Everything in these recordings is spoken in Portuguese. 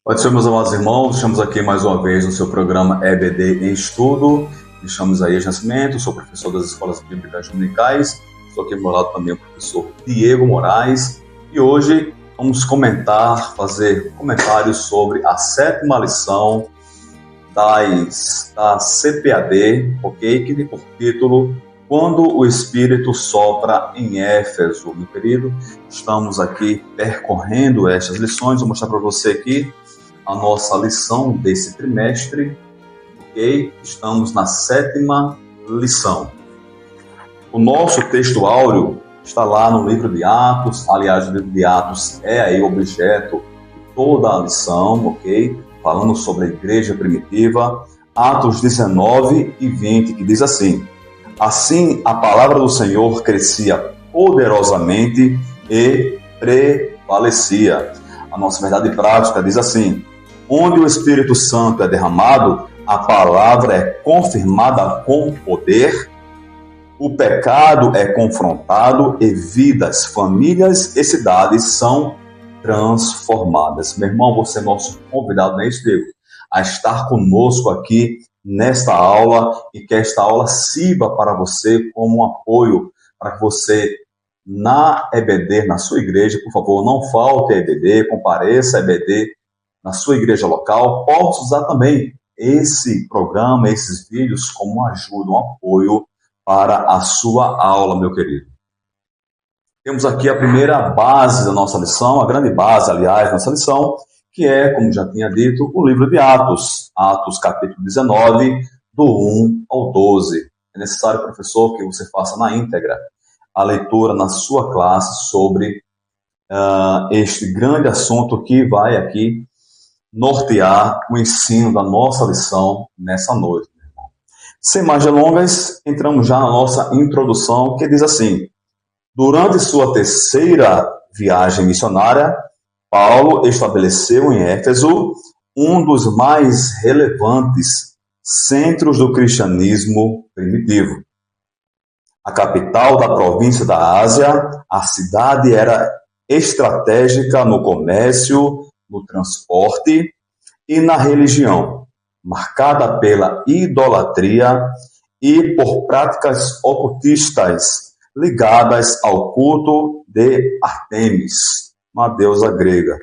Pode ser, meus amados irmãos, estamos aqui mais uma vez no seu programa EBD em Estudo. Me chamo Isaías Nascimento, sou professor das Escolas Bíblicas Dominicais. Estou aqui ao meu lado também o professor Diego Moraes. E hoje vamos fazer comentários sobre a sétima lição da CPAD, ok? Que tem por título Quando o Espírito Sopra em Éfeso. Meu querido, estamos aqui percorrendo estas lições. Vou mostrar para você aqui a nossa lição desse trimestre, ok? Estamos na sétima lição. O nosso texto áureo está lá no livro de Atos. Aliás, o livro de Atos é aí o objeto de toda a lição, ok? Falando sobre a igreja primitiva. Atos 19 e 20, que diz assim: Assim a palavra do Senhor crescia poderosamente e prevalecia. A nossa verdade prática diz assim: onde o Espírito Santo é derramado, a palavra é confirmada com poder, o pecado é confrontado e vidas, famílias e cidades são transformadas. Meu irmão, você é nosso convidado, não é isso, Diego? A estar conosco aqui nesta aula e que esta aula sirva para você como um apoio para que você, na EBD, na sua igreja, por favor, não falte a EBD, compareça a EBD na sua igreja local. Possa usar também esse programa, esses vídeos como ajuda, um apoio para a sua aula, meu querido. Temos aqui a primeira base da nossa lição, a grande base, aliás, da nossa lição, que é, como já tinha dito, o livro de Atos. Atos, capítulo 19, do 1 ao 12. É necessário, professor, que você faça na íntegra a leitura na sua classe sobre este grande assunto que vai aqui nortear o ensino da nossa lição nessa noite. Sem mais delongas, entramos já na nossa introdução, que diz assim: durante sua terceira viagem missionária, Paulo estabeleceu em Éfeso um dos mais relevantes centros do cristianismo primitivo. A capital da província da Ásia, a cidade era estratégica no comércio, no transporte e na religião, marcada pela idolatria e por práticas ocultistas ligadas ao culto de Ártemis, uma deusa grega.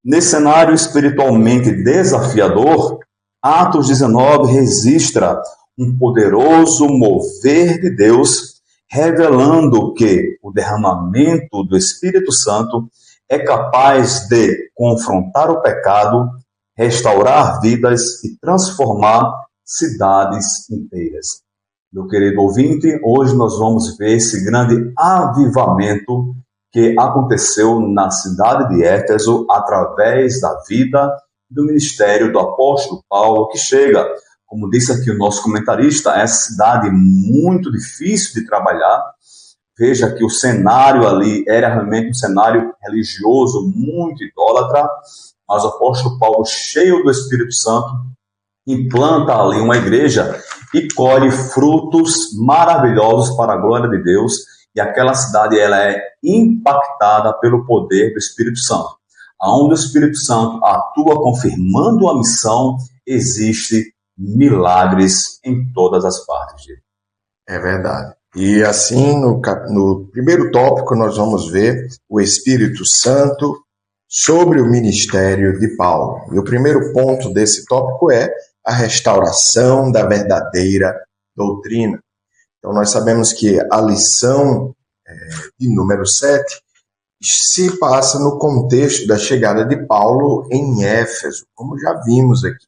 Nesse cenário espiritualmente desafiador, Atos 19 registra um poderoso mover de Deus, revelando que o derramamento do Espírito Santo é capaz de confrontar o pecado, restaurar vidas e transformar cidades inteiras. Meu querido ouvinte, hoje nós vamos ver esse grande avivamento que aconteceu na cidade de Éfeso através da vida do ministério do apóstolo Paulo, que chega, como disse aqui o nosso comentarista, a essa cidade muito difícil de trabalhar. Veja que o cenário ali era realmente um cenário religioso muito idólatra, mas o apóstolo Paulo, cheio do Espírito Santo, implanta ali uma igreja e colhe frutos maravilhosos para a glória de Deus, e aquela cidade ela é impactada pelo poder do Espírito Santo. Onde o Espírito Santo atua confirmando a missão, existe milagres em todas as partes. É verdade. E assim, no primeiro tópico, nós vamos ver o Espírito Santo sobre o ministério de Paulo. E o primeiro ponto desse tópico é a restauração da verdadeira doutrina. Então, nós sabemos que a lição de número 7 se passa no contexto da chegada de Paulo em Éfeso, como já vimos aqui.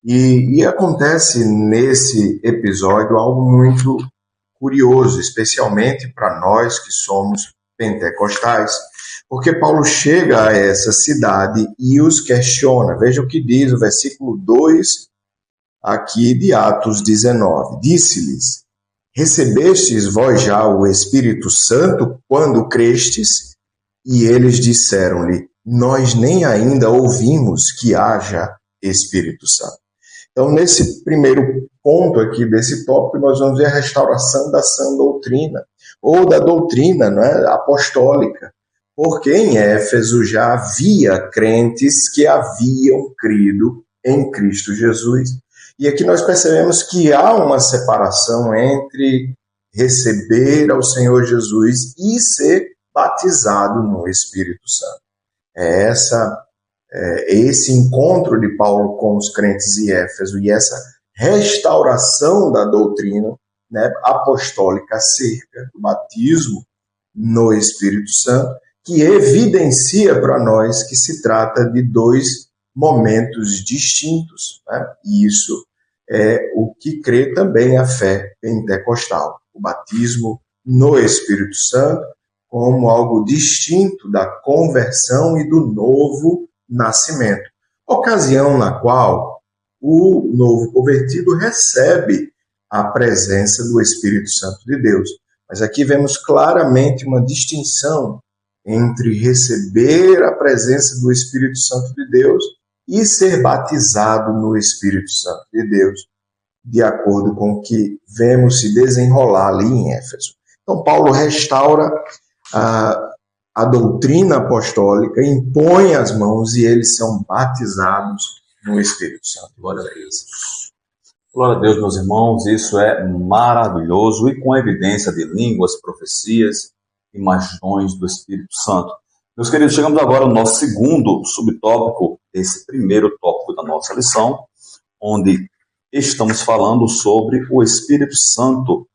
E acontece nesse episódio algo muito curioso, especialmente para nós que somos pentecostais, porque Paulo chega a essa cidade e os questiona. Veja o que diz o versículo 2 aqui de Atos 19. Disse-lhes: recebestes vós já o Espírito Santo quando crestes? E eles disseram-lhe: nós nem ainda ouvimos que haja Espírito Santo. Então, nesse primeiro ponto aqui desse tópico, nós vamos ver a restauração da sã doutrina, ou da doutrina, não é, apostólica, porque em Éfeso já havia crentes que haviam crido em Cristo Jesus. E aqui nós percebemos que há uma separação entre receber ao Senhor Jesus e ser batizado no Espírito Santo. Esse encontro de Paulo com os crentes em Éfeso e essa restauração da doutrina, né, apostólica acerca do batismo no Espírito Santo, que evidencia para nós que se trata de dois momentos distintos, né? E isso é o que crê também a fé pentecostal, o batismo no Espírito Santo como algo distinto da conversão e do novo nascimento, ocasião na qual o novo convertido recebe a presença do Espírito Santo de Deus. Mas aqui vemos claramente uma distinção entre receber a presença do Espírito Santo de Deus e ser batizado no Espírito Santo de Deus, de acordo com o que vemos se desenrolar ali em Éfeso. Então, Paulo restaura a doutrina apostólica, impõe as mãos e eles são batizados no Espírito Santo. Glória a Deus. Glória a Deus, meus irmãos, isso é maravilhoso e com evidência de línguas, profecias e imagens do Espírito Santo. Meus queridos, chegamos agora ao nosso segundo subtópico, esse primeiro tópico da nossa lição, onde estamos falando sobre o Espírito Santo,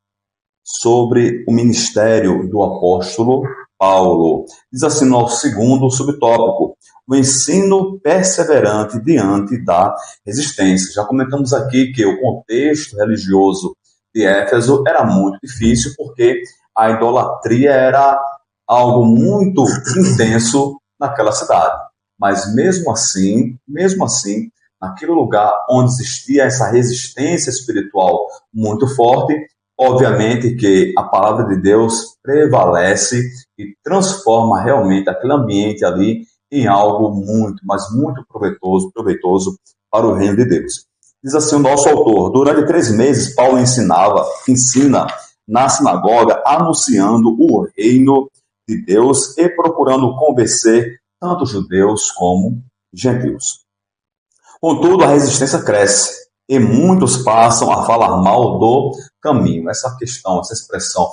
sobre o ministério do apóstolo Paulo. Diz assim no segundo subtópico: o ensino perseverante diante da resistência. Já comentamos aqui que o contexto religioso de Éfeso era muito difícil, porque a idolatria era algo muito intenso naquela cidade. Mas mesmo assim, naquele lugar onde existia essa resistência espiritual muito forte, obviamente que a palavra de Deus prevalece e transforma realmente aquele ambiente ali em algo muito, mas muito proveitoso para o reino de Deus. Diz assim o nosso autor: durante 3 meses, Paulo ensina na sinagoga, anunciando o reino de Deus e procurando convencer tanto judeus como gentios. Contudo, a resistência cresce e muitos passam a falar mal do caminho. Essa questão, essa expressão,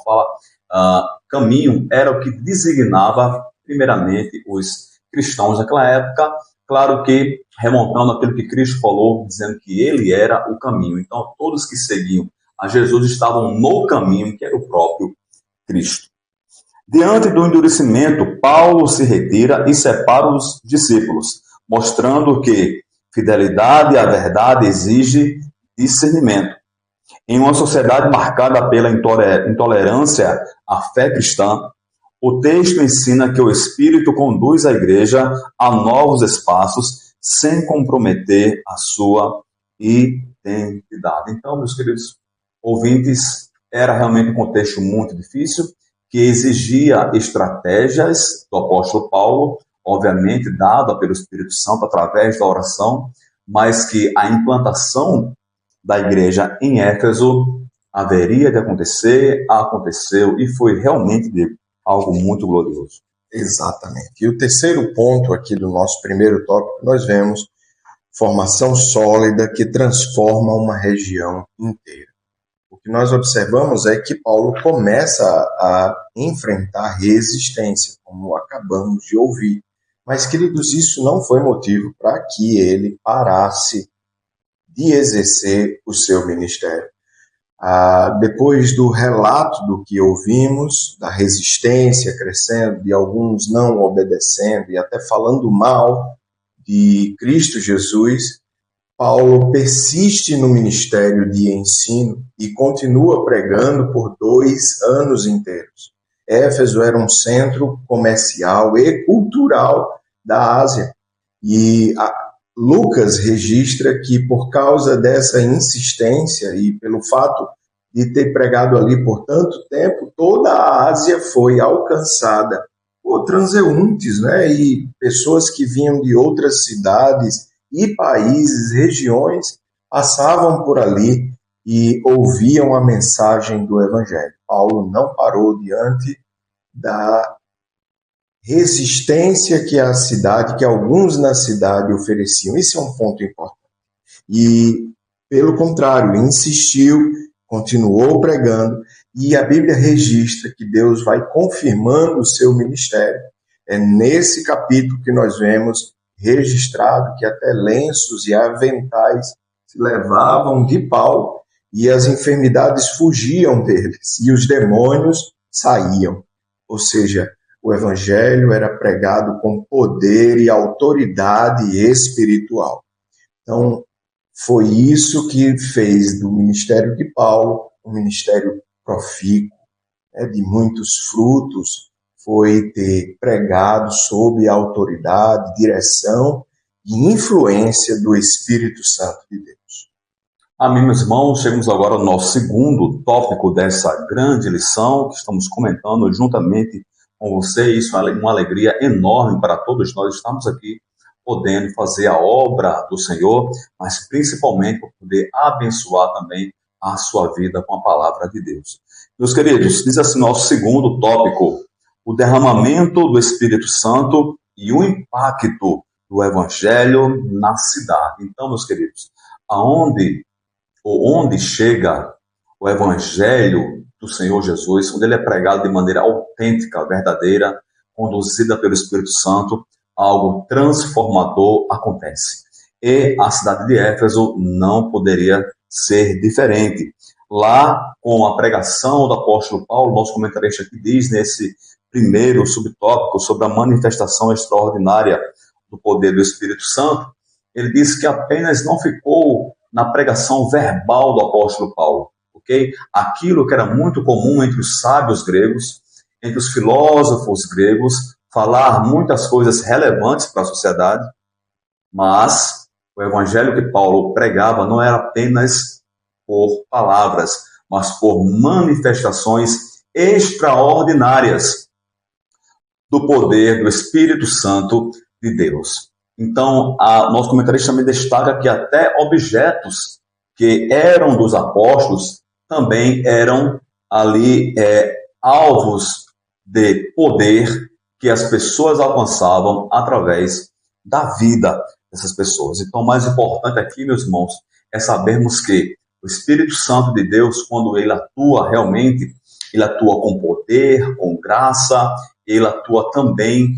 caminho, era o que designava primeiramente os cristãos naquela época, claro que remontando aquilo que Cristo falou, dizendo que ele era o caminho. Então, todos que seguiam a Jesus estavam no caminho, que era o próprio Cristo. Diante do endurecimento, Paulo se retira e separa os discípulos, mostrando que fidelidade à verdade exige discernimento. Em uma sociedade marcada pela intolerância à fé cristã, o texto ensina que o Espírito conduz a igreja a novos espaços sem comprometer a sua identidade. Então, meus queridos ouvintes, era realmente um contexto muito difícil, que exigia estratégias do apóstolo Paulo, obviamente dada pelo Espírito Santo através da oração, mas que a implantação da igreja em Éfeso haveria de acontecer, aconteceu e foi realmente algo muito glorioso. Exatamente. E o terceiro ponto aqui do nosso primeiro tópico, nós vemos formação sólida que transforma uma região inteira. O que nós observamos é que Paulo começa a enfrentar resistência, como acabamos de ouvir. Mas, queridos, isso não foi motivo para que ele parasse de exercer o seu ministério. Depois do relato do que ouvimos, da resistência crescendo, de alguns não obedecendo e até falando mal de Cristo Jesus, Paulo persiste no ministério de ensino e continua pregando por 2 anos inteiros. Éfeso era um centro comercial e cultural da Ásia. E Lucas registra que por causa dessa insistência e pelo fato de ter pregado ali por tanto tempo, toda a Ásia foi alcançada por transeuntes, né? E pessoas que vinham de outras cidades e países, regiões, passavam por ali e ouviam a mensagem do Evangelho. Paulo não parou diante da resistência que a cidade, que alguns na cidade ofereciam. Esse é um ponto importante. E, pelo contrário, insistiu, continuou pregando, e a Bíblia registra que Deus vai confirmando o seu ministério. É nesse capítulo que nós vemos registrado que até lenços e aventais se levavam de Paulo e as enfermidades fugiam deles e os demônios saíam. Ou seja, o evangelho era pregado com poder e autoridade espiritual. Então, foi isso que fez do ministério de Paulo um ministério profícuo, de muitos frutos, foi ter pregado sob a autoridade, direção e influência do Espírito Santo de Deus. Amém, meus irmãos, chegamos agora ao nosso segundo tópico dessa grande lição que estamos comentando juntamente com você. Isso é uma alegria enorme para todos nós estarmos aqui podendo fazer a obra do Senhor, mas principalmente para poder abençoar também a sua vida com a palavra de Deus. Meus queridos, diz assim nosso segundo tópico: o derramamento do Espírito Santo e o impacto do Evangelho na cidade. Então, meus queridos, onde chega o Evangelho do Senhor Jesus, onde ele é pregado de maneira autêntica, verdadeira, conduzida pelo Espírito Santo, algo transformador acontece. E a cidade de Éfeso não poderia ser diferente. Lá, com a pregação do apóstolo Paulo, nosso comentarista aqui diz, nesse primeiro subtópico, sobre a manifestação extraordinária do poder do Espírito Santo, ele diz que apenas não ficou na pregação verbal do apóstolo Paulo, ok? Aquilo que era muito comum entre os sábios gregos, entre os filósofos gregos, falar muitas coisas relevantes para a sociedade, mas o evangelho que Paulo pregava não era apenas por palavras, mas por manifestações extraordinárias do poder do Espírito Santo de Deus. Então, nosso comentarista também destaca que até objetos que eram dos apóstolos também eram ali alvos de poder que as pessoas alcançavam através da vida dessas pessoas. Então, o mais importante aqui, meus irmãos, é sabermos que o Espírito Santo de Deus, quando ele atua realmente, ele atua com poder, com graça, ele atua também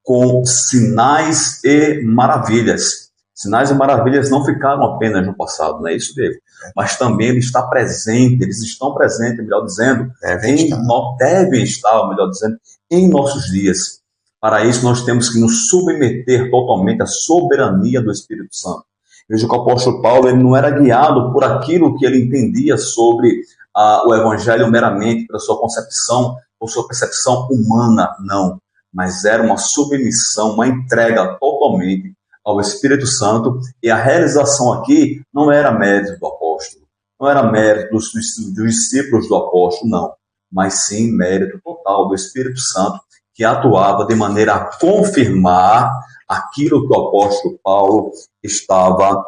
com sinais e maravilhas. Sinais e maravilhas não ficaram apenas no passado, não é isso, Diego? Mas também ele está presente, eles estão presentes, melhor dizendo, devem estar, melhor dizendo, em nossos dias. Para isso, nós temos que nos submeter totalmente à soberania do Espírito Santo. Veja que o apóstolo Paulo ele não era guiado por aquilo que ele entendia sobre o Evangelho meramente, pela sua concepção ou sua percepção humana, não. Mas era uma submissão, uma entrega totalmente ao Espírito Santo, e a realização aqui não era mérito do apóstolo, não era mérito dos discípulos do apóstolo, não, mas sim mérito total do Espírito Santo, que atuava de maneira a confirmar aquilo que o apóstolo Paulo estava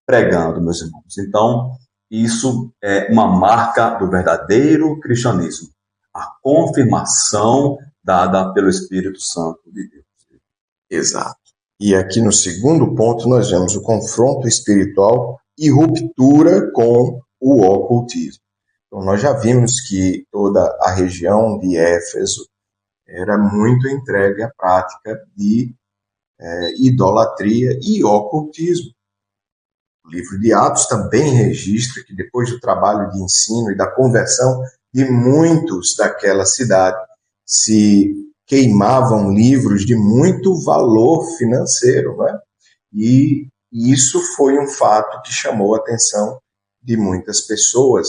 pregando, meus irmãos. Então, isso é uma marca do verdadeiro cristianismo, a confirmação dada pelo Espírito Santo de Deus. Exato. E aqui no segundo ponto nós vemos o confronto espiritual e ruptura com o ocultismo. Então nós já vimos que toda a região de Éfeso era muito entregue à prática de idolatria e ocultismo. O livro de Atos também registra que depois do trabalho de ensino e da conversão de muitos daquela cidade, se queimavam livros de muito valor financeiro, né? E isso foi um fato que chamou a atenção de muitas pessoas.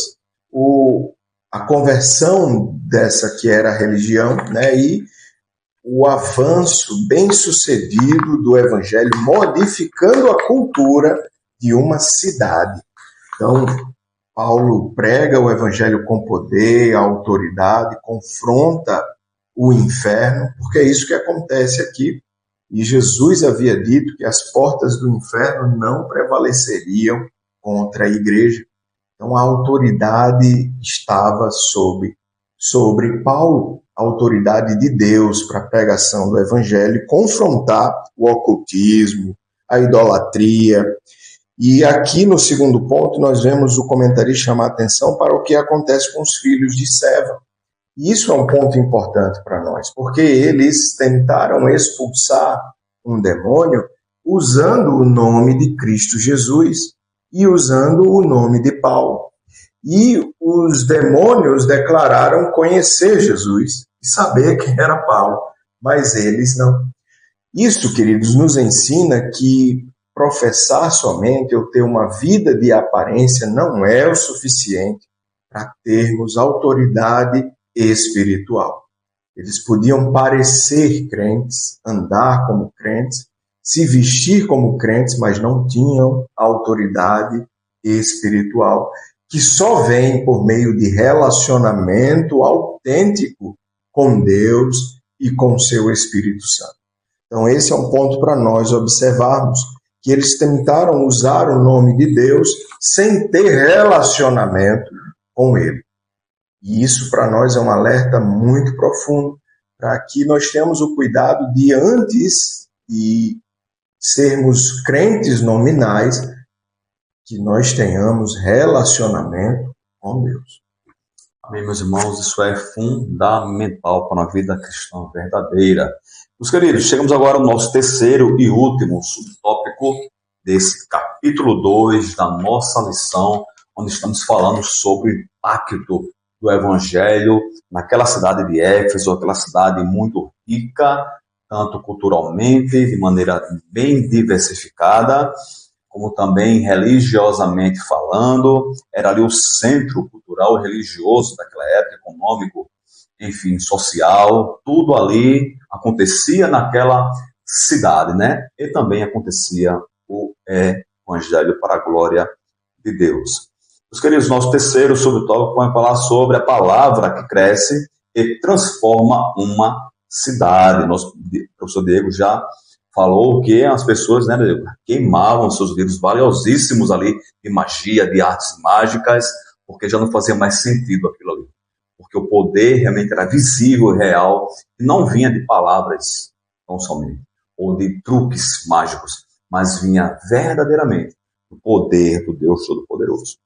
A conversão dessa que era a religião, né? E o avanço bem-sucedido do evangelho, modificando a cultura de uma cidade. Então, Paulo prega o evangelho com poder, autoridade, confronta o inferno, porque é isso que acontece aqui. E Jesus havia dito que as portas do inferno não prevaleceriam contra a igreja. Então a autoridade estava sobre Paulo. a autoridade de Deus para a pregação do Evangelho e confrontar o ocultismo, a idolatria. E aqui no segundo ponto nós vemos o comentarista chamar a atenção para o que acontece com os filhos de Seva. E isso é um ponto importante para nós, porque eles tentaram expulsar um demônio usando o nome de Cristo Jesus e usando o nome de Paulo. E os demônios declararam conhecer Jesus e saber quem era Paulo, mas eles não. Isso, queridos, nos ensina que professar somente ou ter uma vida de aparência não é o suficiente para termos autoridade espiritual. Eles podiam parecer crentes, andar como crentes, se vestir como crentes, mas não tinham autoridade espiritual, que só vem por meio de relacionamento autêntico com Deus e com o seu Espírito Santo. Então esse é um ponto para nós observarmos, que eles tentaram usar o nome de Deus sem ter relacionamento com Ele. E isso para nós é um alerta muito profundo, para que nós tenhamos o cuidado de, antes de sermos crentes nominais, que nós tenhamos relacionamento com Deus. Amém, meus irmãos, isso é fundamental para uma vida cristã verdadeira. Meus queridos, chegamos agora ao nosso terceiro e último subtópico desse capítulo 2 da nossa lição, onde estamos falando sobre o impacto do Evangelho naquela cidade de Éfeso, aquela cidade muito rica, tanto culturalmente, de maneira bem diversificada, como também religiosamente falando. Era ali o centro cultural e religioso daquela época, econômico, enfim, social, tudo ali acontecia naquela cidade, né? E também acontecia o Evangelho para a glória de Deus. Meus queridos, nosso terceiro subtópico vai falar sobre a palavra que cresce e transforma uma cidade. Nosso professor Diego já falou que as pessoas, né, queimavam seus livros valiosíssimos ali de magia, de artes mágicas, porque já não fazia mais sentido aquilo ali. Porque o poder realmente era visível e real, e não vinha de palavras, não somente, ou de truques mágicos, mas vinha verdadeiramente do poder do Deus Todo-Poderoso.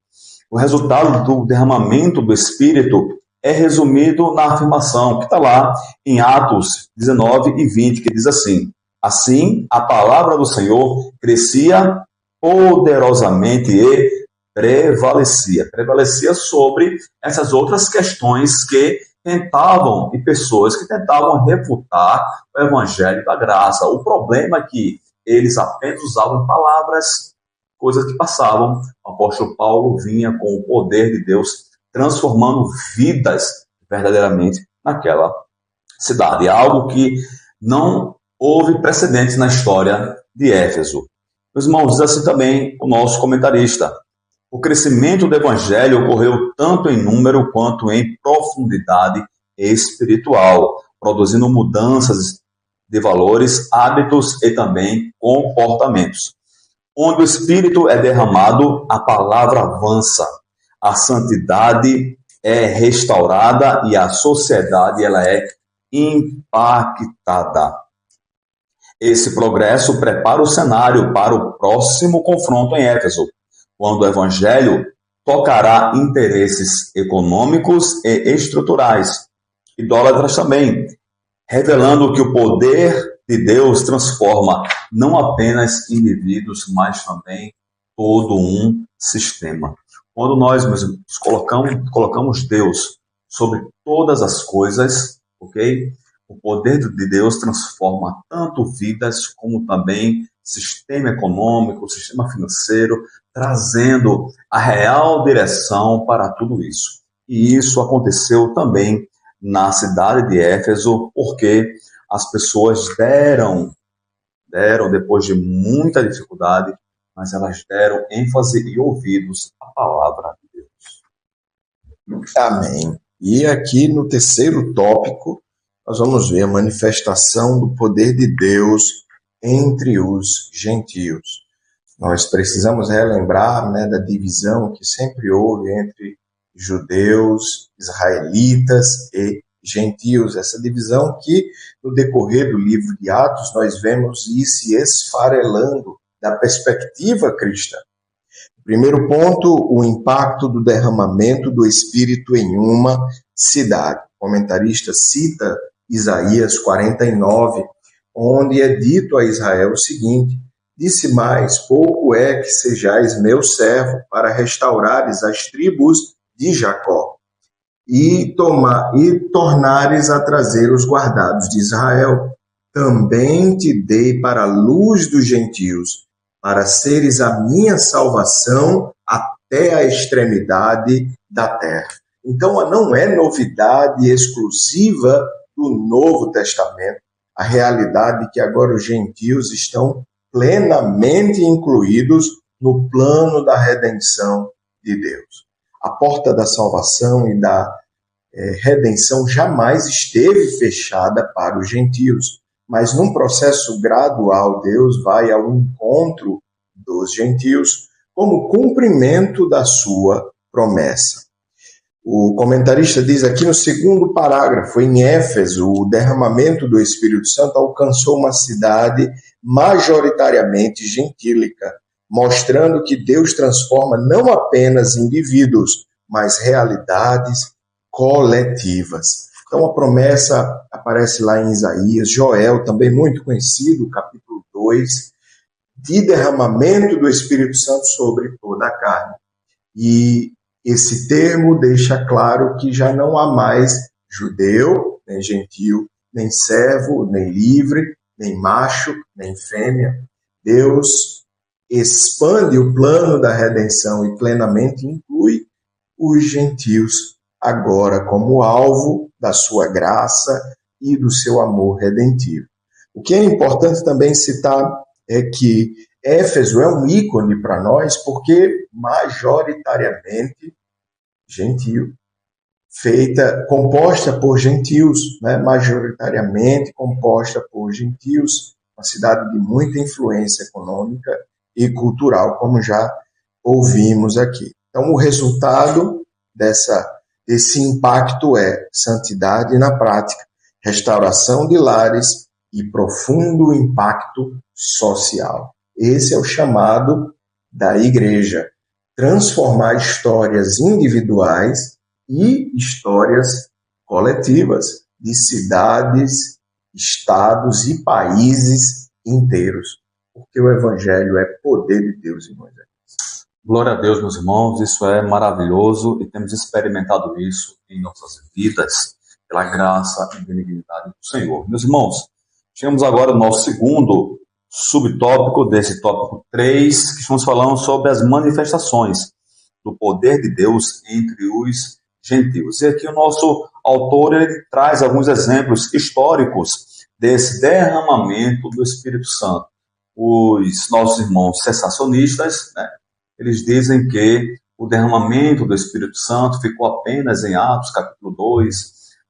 O resultado do derramamento do Espírito é resumido na afirmação que está lá em Atos 19 e 20, que diz assim: assim, a palavra do Senhor crescia poderosamente e prevalecia sobre essas outras questões que tentavam, e pessoas que tentavam refutar o Evangelho da graça. O problema é que eles apenas usavam palavras, coisas que passavam. O apóstolo Paulo vinha com o poder de Deus, transformando vidas verdadeiramente naquela cidade. Algo que não houve precedentes na história de Éfeso. Meus irmãos, diz assim também o nosso comentarista: o crescimento do Evangelho ocorreu tanto em número quanto em profundidade espiritual, produzindo mudanças de valores, hábitos e também comportamentos. Onde o Espírito é derramado, a palavra avança, a santidade é restaurada e a sociedade ela é impactada. Esse progresso prepara o cenário para o próximo confronto em Éfeso, quando o Evangelho tocará interesses econômicos e estruturais, idólatras também, revelando que o poder de Deus transforma não apenas indivíduos, mas também todo um sistema. Quando nós colocamos Deus sobre todas as coisas, ok? O poder de Deus transforma tanto vidas como também sistema econômico, sistema financeiro, trazendo a real direção para tudo isso. E isso aconteceu também na cidade de Éfeso, porque as pessoas deram depois de muita dificuldade, mas elas deram ênfase e ouvidos à palavra de Deus. Amém. E aqui no terceiro tópico, nós vamos ver a manifestação do poder de Deus entre os gentios. Nós precisamos relembrar, né, da divisão que sempre houve entre judeus, israelitas e gentios, essa divisão que, no decorrer do livro de Atos, nós vemos ir se esfarelando da perspectiva cristã. Primeiro ponto, o impacto do derramamento do Espírito em uma cidade. O comentarista cita Isaías 49, onde é dito a Israel o seguinte: disse mais, pouco é que sejais meu servo para restaurares as tribos de Jacó e tornares a trazer os guardados de Israel. Também te dei para a luz dos gentios, para seres a minha salvação até a extremidade da terra. Então, não é novidade exclusiva do Novo Testamento a realidade que agora os gentios estão plenamente incluídos no plano da redenção de Deus. A porta da salvação e da redenção jamais esteve fechada para os gentios, mas num processo gradual, Deus vai ao encontro dos gentios como cumprimento da sua promessa. O comentarista diz aqui no segundo parágrafo, em Éfeso, o derramamento do Espírito Santo alcançou uma cidade majoritariamente gentílica, mostrando que Deus transforma não apenas indivíduos, mas realidades coletivas. Então a promessa aparece lá em Isaías, Joel, também muito conhecido, capítulo 2, de derramamento do Espírito Santo sobre toda a carne. E esse termo deixa claro que já não há mais judeu, nem gentil, nem servo, nem livre, nem macho, nem fêmea. Deus expande o plano da redenção e plenamente inclui os gentios agora como alvo da sua graça e do seu amor redentivo. O que é importante também citar é que Éfeso é um ícone para nós porque majoritariamente gentil, composta por gentios, né? Majoritariamente composta por gentios, uma cidade de muita influência econômica e cultural, como já ouvimos aqui. Então, o resultado desse impacto é santidade na prática, restauração de lares e profundo impacto social. Esse é o chamado da igreja, transformar histórias individuais e histórias coletivas de cidades, estados e países inteiros, porque o Evangelho é poder de Deus, irmãos. Glória a Deus, meus irmãos, isso é maravilhoso e temos experimentado isso em nossas vidas, pela graça e benignidade do Senhor. Meus irmãos, chegamos agora ao nosso segundo subtópico desse tópico 3, que estamos falando sobre as manifestações do poder de Deus entre os gentios. E aqui o nosso autor ele traz alguns exemplos históricos desse derramamento do Espírito Santo. Os nossos irmãos sensacionistas, né, eles dizem que o derramamento do Espírito Santo ficou apenas em Atos, capítulo 2,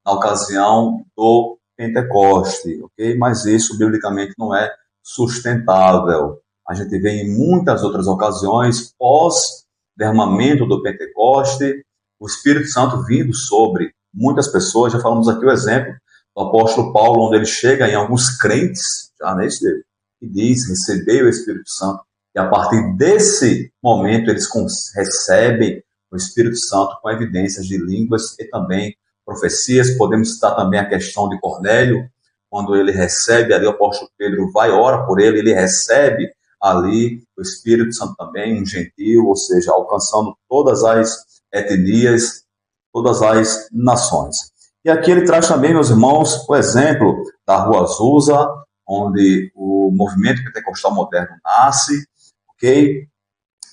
na ocasião do Pentecoste, ok? Mas isso, biblicamente, não é sustentável. A gente vê em muitas outras ocasiões, pós-derramamento do Pentecoste, o Espírito Santo vindo sobre muitas pessoas. Já falamos aqui o exemplo do apóstolo Paulo, onde ele chega em alguns crentes, já nesse livro, e diz, recebei o Espírito Santo. E a partir desse momento, eles recebem o Espírito Santo com evidências de línguas e também profecias. Podemos citar também a questão de Cornélio, quando ele recebe ali, o apóstolo Pedro vai, ora por ele, ele recebe ali o Espírito Santo também, um gentil, ou seja, alcançando todas as etnias, todas as nações. E aqui ele traz também, meus irmãos, o exemplo da Rua Azusa, onde o movimento pentecostal moderno nasce, ok?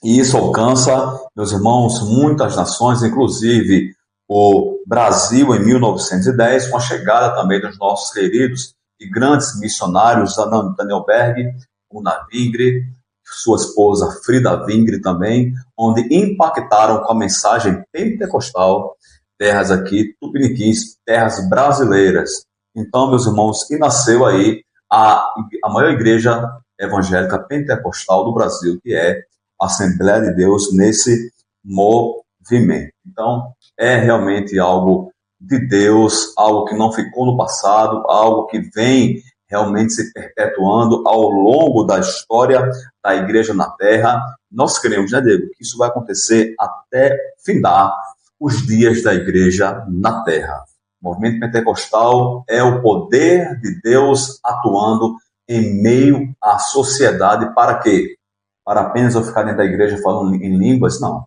E isso alcança, meus irmãos, muitas nações, inclusive o Brasil em 1910, com a chegada também dos nossos queridos e grandes missionários, Daniel Berg, Una Vingre, sua esposa Frida Vingre também, onde impactaram com a mensagem pentecostal terras aqui, tupiniquins, terras brasileiras. Então, meus irmãos, e nasceu aí a maior igreja evangélica pentecostal do Brasil, que é a Assembleia de Deus, nesse movimento. Então, é realmente algo de Deus, algo que não ficou no passado, algo que vem realmente se perpetuando ao longo da história da igreja na Terra. Nós cremos, né, Diego, que isso vai acontecer até findar os dias da igreja na Terra. O movimento pentecostal é o poder de Deus atuando em meio à sociedade. Para quê? Para apenas eu ficar dentro da igreja falando em línguas? Não,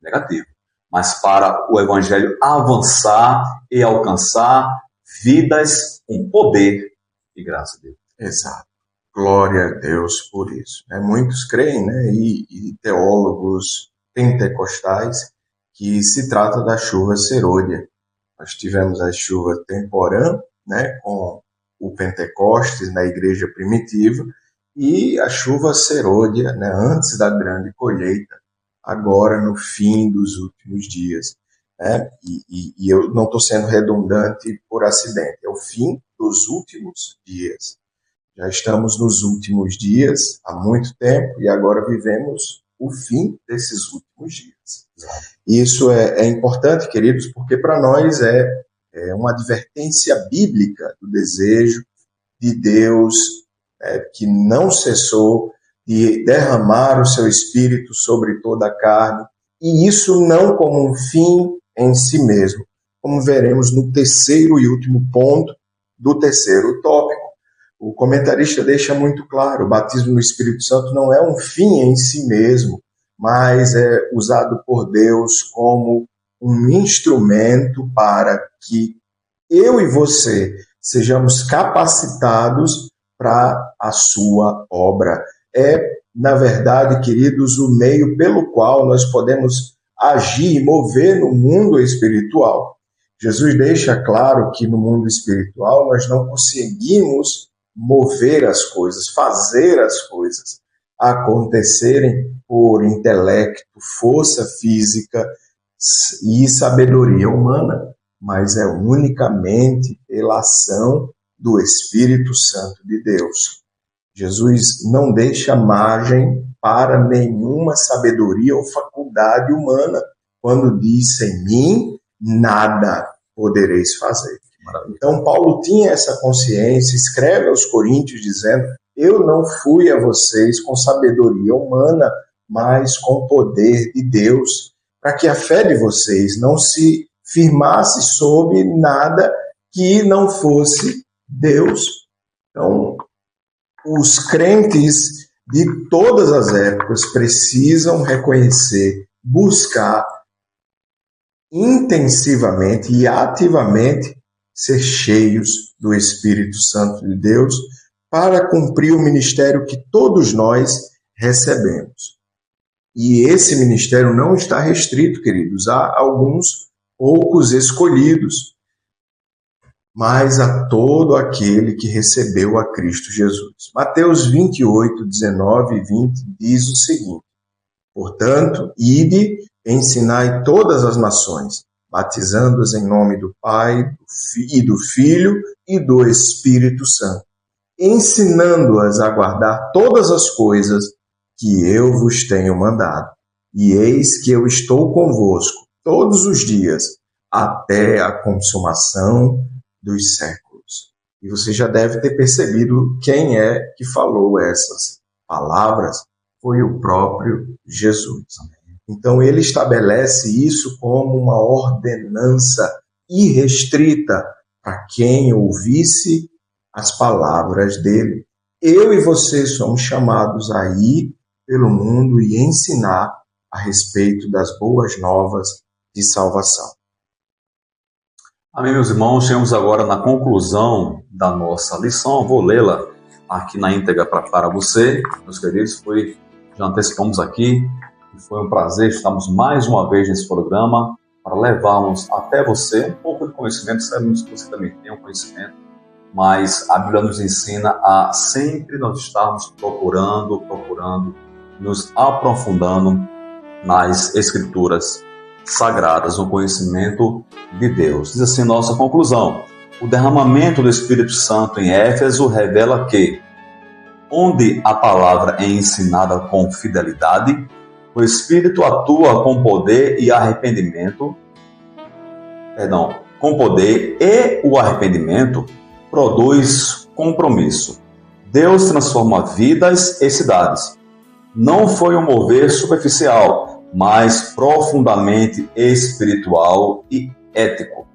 negativo. Mas para o evangelho avançar e alcançar vidas com poder e graça de Deus. Exato. Glória a Deus por isso. Muitos creem, e teólogos pentecostais, que se trata da chuva serôdia. Nós tivemos a chuva temporã, com o Pentecostes na igreja primitiva, e a chuva serôdia, antes da grande colheita, agora no fim dos últimos dias. E eu não estou sendo redundante por acidente, é o fim dos últimos dias. Já estamos nos últimos dias há muito tempo e agora vivemos o fim desses últimos dias. Isso é importante, queridos, porque para nós é uma advertência bíblica do desejo de Deus que não cessou de derramar o seu Espírito sobre toda a carne, e isso não como um fim em si mesmo, como veremos no terceiro e último ponto do terceiro tópico. O comentarista deixa muito claro, o batismo no Espírito Santo não é um fim em si mesmo, mas é usado por Deus como um instrumento para que eu e você sejamos capacitados para a sua obra. É, na verdade, queridos, o meio pelo qual nós podemos agir e mover no mundo espiritual. Jesus deixa claro que no mundo espiritual nós não conseguimos mover as coisas, fazer as coisas acontecerem por intelecto, força física e sabedoria humana, mas é unicamente pela ação do Espírito Santo de Deus. Jesus não deixa margem para nenhuma sabedoria ou faculdade humana quando diz: sem mim nada podereis fazer. Então Paulo tinha essa consciência, escreve aos Coríntios dizendo: eu não fui a vocês com sabedoria humana, mas com poder de Deus, para que a fé de vocês não se firmasse sobre nada que não fosse Deus. Então, os crentes de todas as épocas precisam reconhecer, buscar intensivamente e ativamente ser cheios do Espírito Santo de Deus para cumprir o ministério que todos nós recebemos. E esse ministério não está restrito, queridos, a alguns poucos escolhidos, mas a todo aquele que recebeu a Cristo Jesus. Mateus 28, 19 e 20 diz o seguinte: portanto, ide, ensinai todas as nações, batizando-as em nome do Pai e do Filho e do Espírito Santo, ensinando-as a guardar todas as coisas que eu vos tenho mandado. E eis que eu estou convosco todos os dias, até a consumação dos séculos. E você já deve ter percebido quem é que falou essas palavras. Foi o próprio Jesus. Então ele estabelece isso como uma ordenança irrestrita para quem ouvisse as palavras dele. Eu e você somos chamados a ir pelo mundo e ensinar a respeito das boas novas de salvação. Amém, meus irmãos, chegamos agora na conclusão da nossa lição. Vou lê-la aqui na íntegra para você, meus queridos. Já antecipamos aqui, e foi um prazer estarmos mais uma vez nesse programa para levarmos até você um pouco de conhecimento. Sabemos que você também tem um conhecimento, mas a Bíblia nos ensina a sempre nós estarmos procurando, nos aprofundando nas Escrituras sagradas, no conhecimento de Deus. Diz assim nossa conclusão: o derramamento do Espírito Santo em Éfeso revela que, onde a palavra é ensinada com fidelidade, o Espírito atua com poder e com poder, e o arrependimento produz compromisso. Deus transforma vidas e cidades. Não foi um mover superficial, mas profundamente espiritual e ético,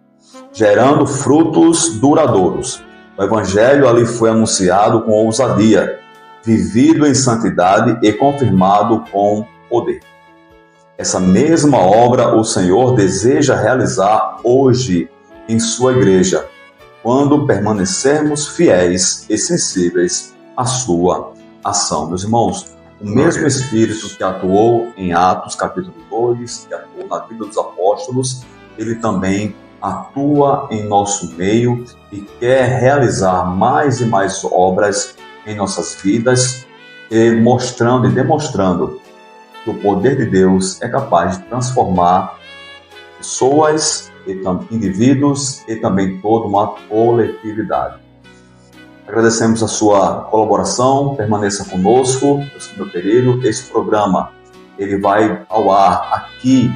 gerando frutos duradouros. O Evangelho ali foi anunciado com ousadia, vivido em santidade e confirmado com poder. Essa mesma obra o Senhor deseja realizar hoje em sua igreja, quando permanecermos fiéis e sensíveis à sua ação. Meus irmãos, o mesmo Espírito que atuou em Atos capítulo 2, que atuou na vida dos apóstolos, ele também atua em nosso meio e quer realizar mais e mais obras em nossas vidas, mostrando e demonstrando que o poder de Deus é capaz de transformar pessoas, indivíduos e também toda uma coletividade. Agradecemos a sua colaboração, permaneça conosco, meu querido. Esse programa ele vai ao ar aqui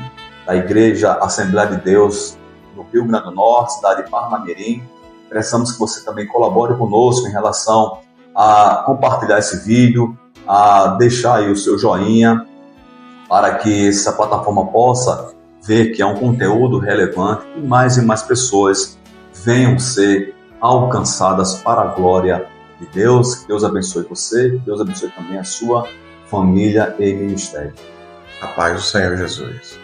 da Igreja Assembleia de Deus no Rio Grande do Norte, cidade de Parnamirim. Precisamos que você também colabore conosco em relação a compartilhar esse vídeo, a deixar aí o seu joinha, para que essa plataforma possa ver que é um conteúdo relevante e mais pessoas venham ser alcançadas para a glória de Deus. Que Deus abençoe você, que Deus abençoe também a sua família e ministério. A paz do Senhor Jesus.